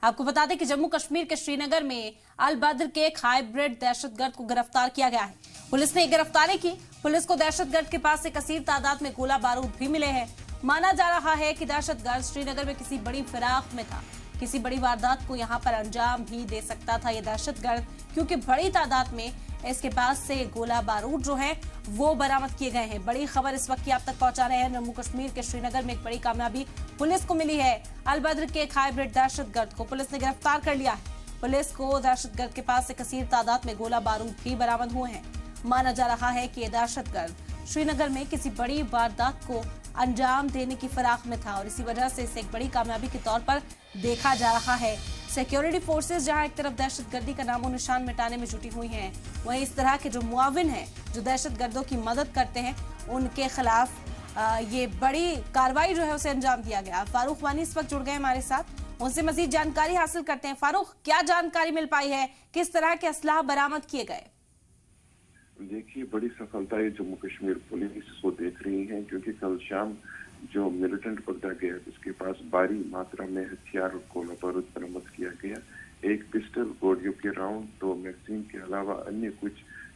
आपको बता दें कि जम्मू कश्मीर के श्रीनगर में अल बद्र के एक हाइब्रिड दहशतगर्द को गिरफ्तार किया गया है। पुलिस ने गिरफ्तारी की। पुलिस को दहशतगर्द के पास से कसीर तादाद में गोला बारूद भी मिले हैं। माना जा रहा है कि दहशतगर्द श्रीनगर में किसी बड़ी फिराक में था। किसी बड़ी वारदात को यहां पर अंजाम भी दे सकता था ये दहशतगर्द, क्योंकि बड़ी तादाद में इसके पास से गोला बारूद जो है वो बरामद किए गए हैं। बड़ी खबर इस वक्त की आप तक पहुंचा रहे हैं। जम्मू कश्मीर के श्रीनगर में एक बड़ी कामयाबी पुलिस को मिली है। अल बद्र के एक हाइब्रिड दहशतगर्द को पुलिस ने गिरफ्तार कर लिया है। पुलिस को दहशतगर्द के पास से कसीर तादाद में गोला बारूद भी बरामद हुए हैं। माना जा रहा है कि ये दहशतगर्द श्रीनगर में किसी बड़ी वारदात को अंजाम देने की फिराक में था और इसी वजह से इसे एक बड़ी कामयाबी के तौर पर देखा जा रहा है। सिक्योरिटी फोर्सेस जहां एक तरफ दहशतगर्दी का नामो निशान मिटाने में जुटी हुई हैं, वहीं इस तरह के जो मुआविन हैं, जो दहशतगर्दों की मदद करते हैं, उनके खिलाफ ये बड़ी कार्रवाई जो है उसे अंजाम दिया गया। फारूक वानी इस वक्त जुड़ गए हमारे साथ, उनसे मजीद जानकारी हासिल करते हैं। फारूक, क्या जानकारी मिल पाई है, किस तरह के असलाह बरामद किए गए? देखिए, बड़ी सफलता ये जम्मू कश्मीर पुलिस को देख रही है, क्योंकि कल शाम जो मिलिटेंट पकड़ा गया जिसके पास भारी मात्रा में हथियार और गोला बारूद बरामद किया गया, एक पिस्टल, गोलियों के राउंड, 2 मैगजीन के अलावा अन्य कुछ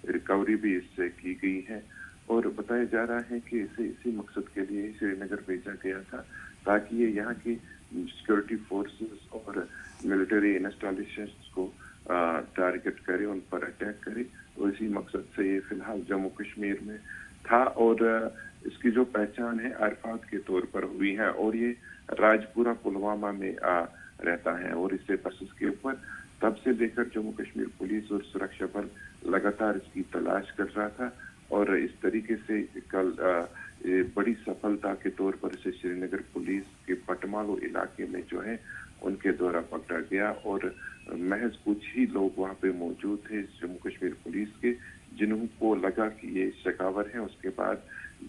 रिकवरी भी इससे की गई है। और बताया जा रहा है कि इसे इसी मकसद के लिए श्रीनगर भेजा गया था ताकि ये यहाँ की सिक्योरिटी फोर्सेस और मिलिट्री इंस्टॉलेशंस को टारगेट करे, उन पर अटैक करे। और इसी मकसद से ये फिलहाल जम्मू कश्मीर में था और इसकी जो पहचान है अरफात के तौर पर हुई है और ये राजपुरा पुलवामा में रहता है। और इससे बस इसके ऊपर तब से लेकर जम्मू कश्मीर पुलिस और सुरक्षा बल लगातार इसकी तलाश कर रहा था और इस तरीके से कल बड़ी सफलता के तौर पर इसे श्रीनगर पुलिस के पटमालू इलाके में जो है उनके द्वारा पकड़ा गया और महज कुछ ही लोग वहां पे मौजूद थे जम्मू कश्मीर पुलिस के, जिन्हों को लगा कि ये शकावर है। उसके बाद